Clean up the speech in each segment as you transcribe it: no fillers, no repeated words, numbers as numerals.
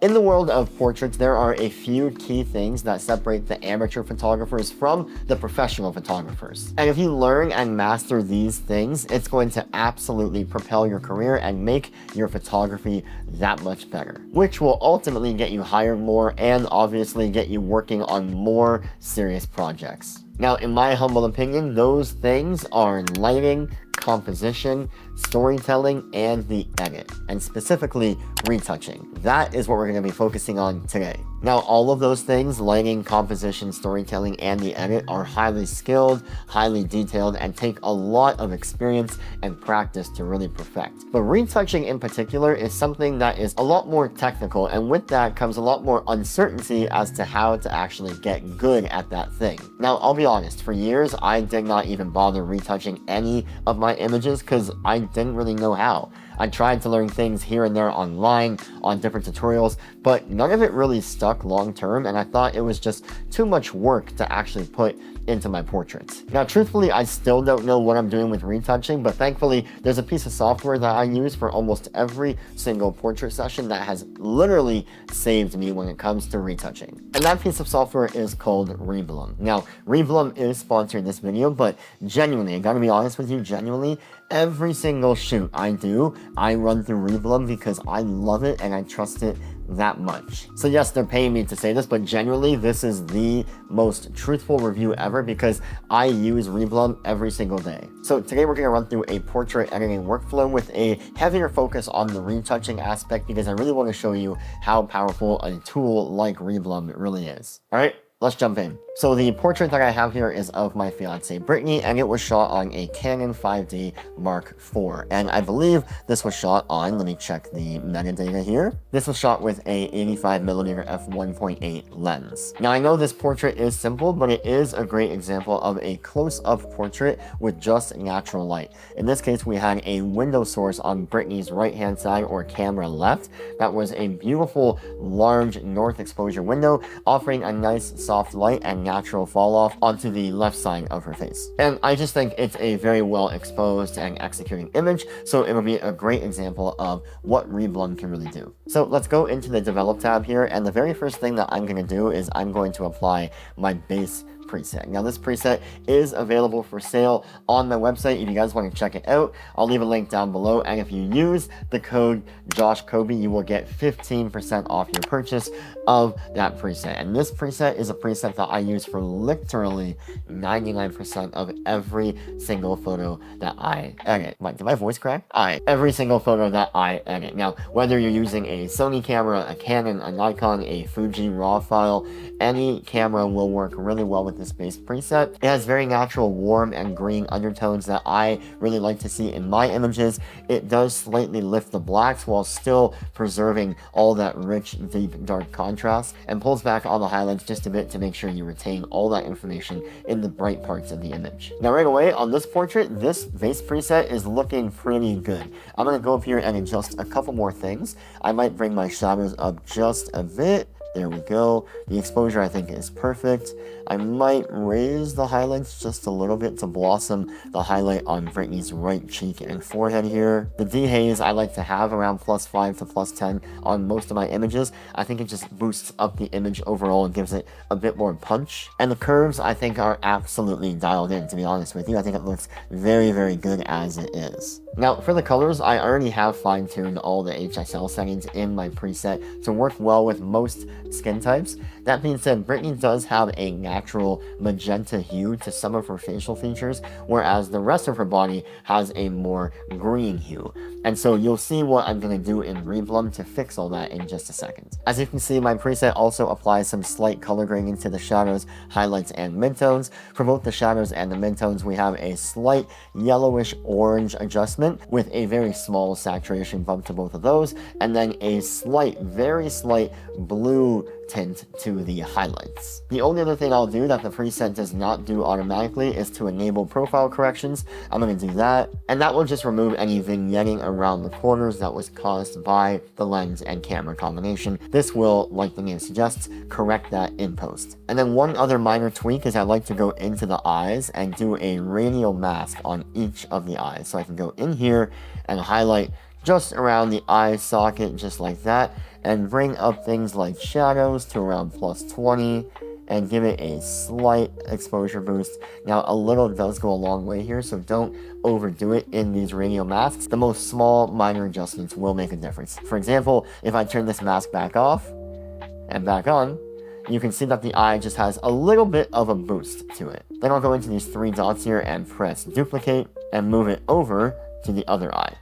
In the world of portraits, there are a few key things that separate the amateur photographers from the professional photographers. And if you learn and master these things, it's going to absolutely propel your career and make your photography that much better, which will ultimately get you hired more and obviously get you working on more serious projects. Now, in my humble opinion, those things are lighting, composition, storytelling, and the edit, and specifically retouching. That is what we're going to be focusing on today. Now, all of those things, lighting, composition, storytelling, and the edit, are highly skilled, highly detailed, and take a lot of experience and practice to really perfect. But retouching in particular is something that is a lot more technical, and with that comes a lot more uncertainty as to how to actually get good at that thing. Now, I'll be honest, for years, I did not even bother retouching any of my images because I didn't really know how. I tried to learn things here and there online on different tutorials, but none of it really stuck long term, and I thought it was just too much work to actually put into my portraits. Now, truthfully, I still don't know what I'm doing with retouching, but thankfully, there's a piece of software that I use for almost every single portrait session that has literally saved me when it comes to retouching. And that piece of software is called Reblum. Now, Reblum is sponsoring this video, but genuinely, I gotta be honest with you, genuinely, every single shoot I do, I run through Reblum because I love it and I trust it that much. So yes, they're paying me to say this, but genuinely, this is the most truthful review ever because I use Reblum every single day. So today we're gonna run through a portrait editing workflow with a heavier focus on the retouching aspect because I really wanna show you how powerful a tool like Reblum really is. All right, let's jump in. So the portrait that I have here is of my fiancée Brittany, and it was shot on a Canon 5D Mark IV. And I believe this was shot on, let me check the metadata here. This was shot with a 85mm f1.8 lens. Now I know this portrait is simple, but it is a great example of a close-up portrait with just natural light. In this case, we had a window source on Brittany's right-hand side or camera left. That was a beautiful, large north exposure window, offering a nice soft light and natural fall off onto the left side of her face. And I just think it's a very well exposed and executing image, so it'll be a great example of what Reblum can really do. So let's go into the develop tab here, and the very first thing that I'm going to do is I'm going to apply my base preset. Now this preset is available for sale on my website if you guys want to check it out. I'll leave a link down below, and if you use the code JoshKobe, you will get 15% off your purchase of that preset. And this preset is a preset that I use for literally 99% of every single photo that I edit. Wait, did my voice crack? Every single photo that I edit. Now, whether you're using a Sony camera, a Canon, a Nikon, a Fuji RAW file, any camera will work really well with this base preset. It has very natural warm and green undertones that I really like to see in my images. It does slightly lift the blacks while still preserving all that rich, deep, dark contrast, and pulls back on the highlights just a bit to make sure you retain all that information in the bright parts of the image. Now right away on this portrait, this base preset is looking pretty good. I'm going to go up here and adjust a couple more things. I might bring my shadows up just a bit. There we go. The exposure I think is perfect. I might raise the highlights just a little bit to blossom the highlight on Brittany's right cheek and forehead here. The dehaze I like to have around +5 to +10 on most of my images. I think it just boosts up the image overall and gives it a bit more punch. And the curves I think are absolutely dialed in, to be honest with you. I think it looks very, very good as it is. Now for the colors, I already have fine-tuned all the HSL settings in my preset to work well with most skin types. That being said, Brittany does have a natural magenta hue to some of her facial features, whereas the rest of her body has a more green hue. And so you'll see what I'm going to do in Reblum to fix all that in just a second. As you can see, my preset also applies some slight color grading to the shadows, highlights, and midtones. For both the shadows and the midtones, we have a slight yellowish orange adjustment with a very small saturation bump to both of those, and then a slight, very slight blue tint to the highlights. The only other thing I'll do that the preset does not do automatically is to enable profile corrections. I'm going to do that, and that will just remove any vignetting around the corners that was caused by the lens and camera combination. This will, like the name suggests, correct that in post. And then one other minor tweak is I like to go into the eyes and do a radial mask on each of the eyes. So I can go in here and highlight just around the eye socket, just like that, and bring up things like shadows to around +20, and give it a slight exposure boost. Now, a little does go a long way here, so don't overdo it in these radial masks. The most small minor adjustments will make a difference. For example, if I turn this mask back off and back on, you can see that the eye just has a little bit of a boost to it. Then I'll go into these 3 dots here and press duplicate and move it over to the other eye.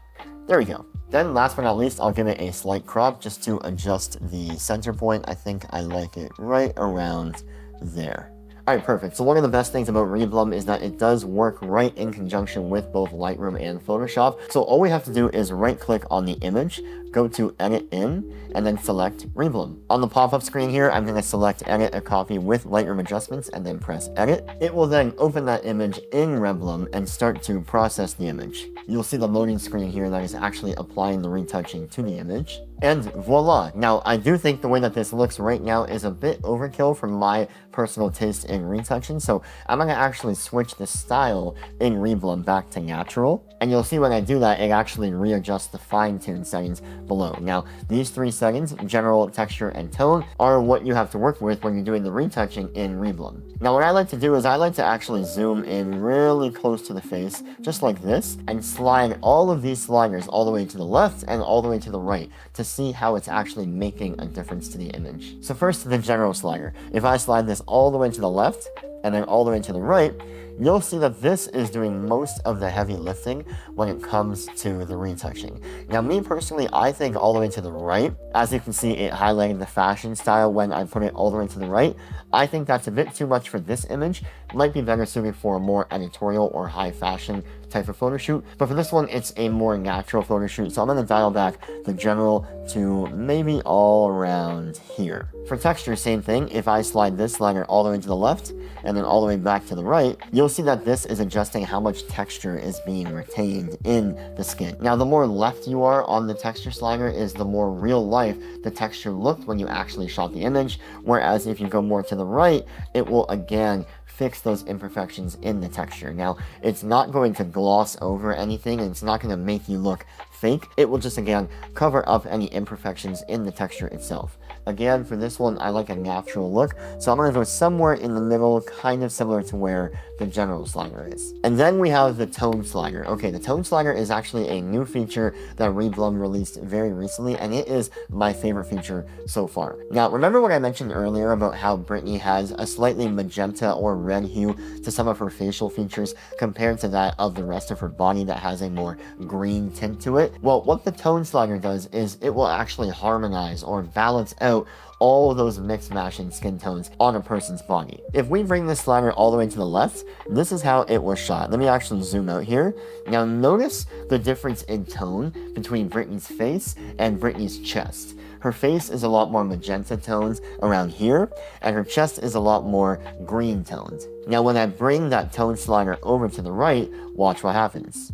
There we go. Then last but not least, I'll give it a slight crop just to adjust the center point. I think I like it right around there. Alright, perfect. So one of the best things about Reblum is that it does work right in conjunction with both Lightroom and Photoshop. So all we have to do is right click on the image, go to Edit In, and then select Reblum. On the pop-up screen here, I'm going to select Edit a Copy with Lightroom Adjustments and then press Edit. It will then open that image in Reblum and start to process the image. You'll see the loading screen here that is actually applying the retouching to the image. And voila! Now, I do think the way that this looks right now is a bit overkill for my personal taste in retouching, so I'm going to actually switch the style in Reblum back to natural. And you'll see when I do that, it actually readjusts the fine-tune settings below. Now, these 3 settings, general, texture, and tone, are what you have to work with when you're doing the retouching in Reblum. Now, what I like to do is I like to actually zoom in really close to the face, just like this, and slide all of these sliders all the way to the left and all the way to the right to see how it's actually making a difference to the image. So first, the general slider. If I slide this all the way to the left and then all the way to the right, you'll see that this is doing most of the heavy lifting when it comes to the retouching. Now, me personally, I think all the way to the right, as you can see it highlighting the fashion style when I put it all the way to the right, I think that's a bit too much for this image. It might be better suited for a more editorial or high fashion type of photo shoot, but for this one, it's a more natural photo shoot, so I'm going to dial back the general to maybe all around here. For texture, same thing. If I slide this slider all the way to the left and then all the way back to the right, you'll see that this is adjusting how much texture is being retained in the skin. Now, the more left you are on the texture slider is the more real life the texture looked when you actually shot the image, whereas if you go more to the right, it will again fix those imperfections in the texture. Now, it's not going to gloss over anything, and it's not going to make you look fake. It will just, again, cover up any imperfections in the texture itself. Again, for this one, I like a natural look, so I'm going to go somewhere in the middle, kind of similar to where the general slider is. And then we have the tone slider. Okay, the tone slider is actually a new feature that Reblum released very recently, and it is my favorite feature so far. Now, remember what I mentioned earlier about how Brittany has a slightly magenta or red hue to some of her facial features compared to that of the rest of her body that has a more green tint to it? Well, what the tone slider does is it will actually harmonize or balance out all of those mixed matching skin tones on a person's body. If we bring this slider all the way to the left, this is how it was shot. Let me actually zoom out here. Now notice the difference in tone between Brittany's face and Brittany's chest. Her face is a lot more magenta tones around here, and her chest is a lot more green tones. Now when I bring that tone slider over to the right, watch what happens.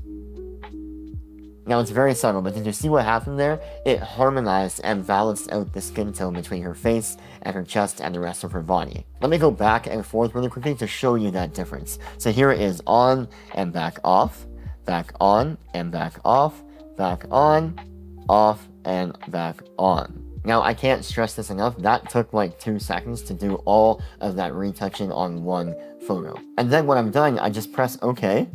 Now, it's very subtle, but did you see what happened there? It harmonized and balanced out the skin tone between her face and her chest and the rest of her body. Let me go back and forth really quickly to show you that difference. So here it is on and back off, back on and back off, back on, off and back on. Now, I can't stress this enough, that took like 2 seconds to do all of that retouching on one photo. And then when I'm done, I just press OK.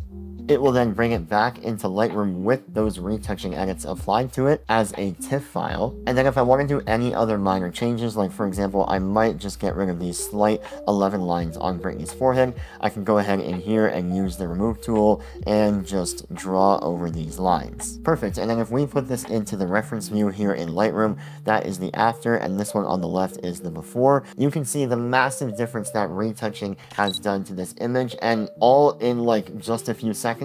It will then bring it back into Lightroom with those retouching edits applied to it as a TIFF file. And then if I want to do any other minor changes, like for example, I might just get rid of these slight 11 lines on Brittany's forehead, I can go ahead in here and use the remove tool and just draw over these lines. Perfect. And then if we put this into the reference view here in Lightroom, that is the after, and this one on the left is the before. You can see the massive difference that retouching has done to this image, and all in like just a few seconds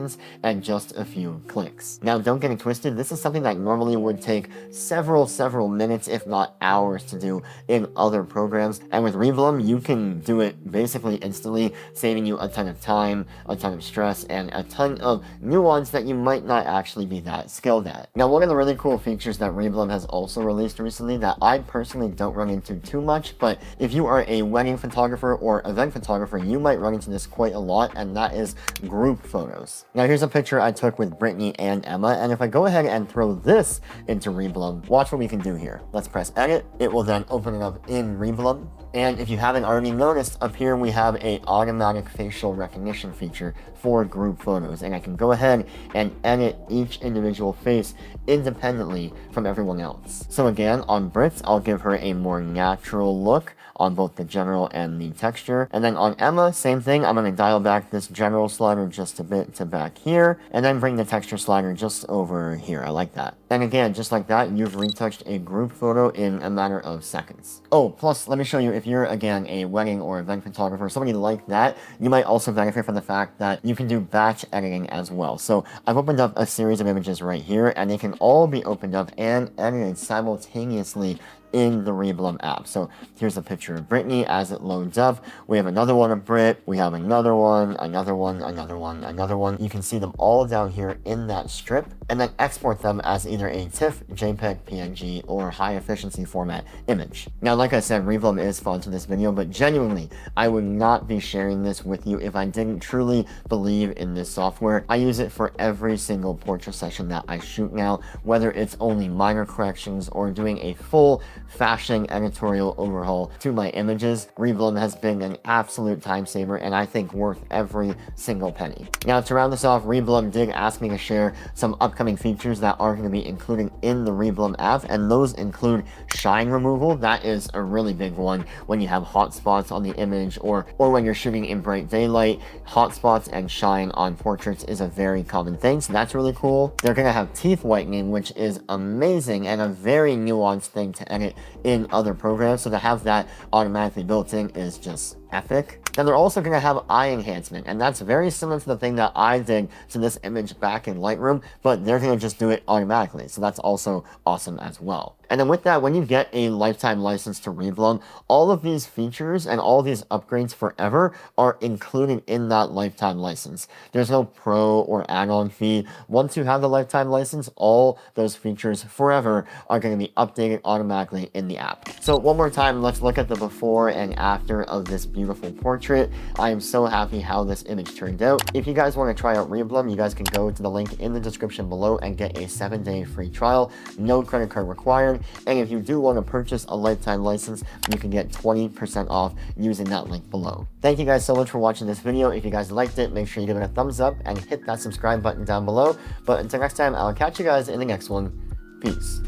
and just a few clicks. Now, don't get it twisted, this is something that normally would take several minutes, if not hours, to do in other programs, and with Reblum, you can do it basically instantly, saving you a ton of time, a ton of stress, and a ton of nuance that you might not actually be that skilled at. Now, one of the really cool features that Reblum has also released recently that I personally don't run into too much, but if you are a wedding photographer or event photographer, you might run into this quite a lot, and that is group photos. photos. Now here's a picture I took with Brittany and Emma, and if I go ahead and throw this into Reblum, watch what we can do here. Let's press edit. It will then open it up in Reblum. And if you haven't already noticed, up here we have an automatic facial recognition feature for group photos. And I can go ahead and edit each individual face independently from everyone else. So again, on Brit, I'll give her a more natural look on both the general and the texture. And then on Emma, same thing. I'm going to dial back this general slider just a bit to back here, and then bring the texture slider just over here. I like that. And again, just like that, you've retouched a group photo in a matter of seconds. Oh, plus, let me show you, if you're, again, a wedding or event photographer, somebody like that, you might also benefit from the fact that you can do batch editing as well. So I've opened up a series of images right here, and they can all be opened up and edited simultaneously in the Reblum app. So here's a picture of Brittany as it loads up. We have another one of Brit. We have another one, another one, another one, another one. You can see them all down here in that strip, and then export them as either a TIFF, JPEG, PNG, or high efficiency format image. Now, like I said, Reblum is sponsored this video, but genuinely, I would not be sharing this with you if I didn't truly believe in this software. I use it for every single portrait session that I shoot now, whether it's only minor corrections or doing a full fashion editorial overhaul to my images. Reblum has been an absolute time saver, and I think worth every single penny. Now, to round this off, Reblum did ask me to share some upcoming features that are going to be included in the Reblum app, and those include shine removal. That is a really big one when you have hot spots on the image, or when you're shooting in bright daylight. Hot spots and shine on portraits is a very common thing, so that's really cool. They're going to have teeth whitening, which is amazing and a very nuanced thing to edit in other programs, so to have that automatically built in is just epic. Then they're also going to have eye enhancement, and that's very similar to the thing that I did to this image back in Lightroom, but they're going to just do it automatically, so that's also awesome as well. And then with that, when you get a lifetime license to Reblum, all of these features and all these upgrades forever are included in that lifetime license. There's no pro or add-on fee. Once you have the lifetime license, all those features forever are going to be updated automatically in the app. So one more time, let's look at the before and after of this beautiful portrait. I am so happy how this image turned out. If you guys want to try out Reblum, you guys can go to the link in the description below and get a 7-day free trial. No credit card required. And if you do want to purchase a lifetime license, you can get 20% off using that link below. Thank you guys so much for watching this video. If you guys liked it, make sure you give it a thumbs up and hit that subscribe button down below. But until next time, I'll catch you guys in the next one. Peace.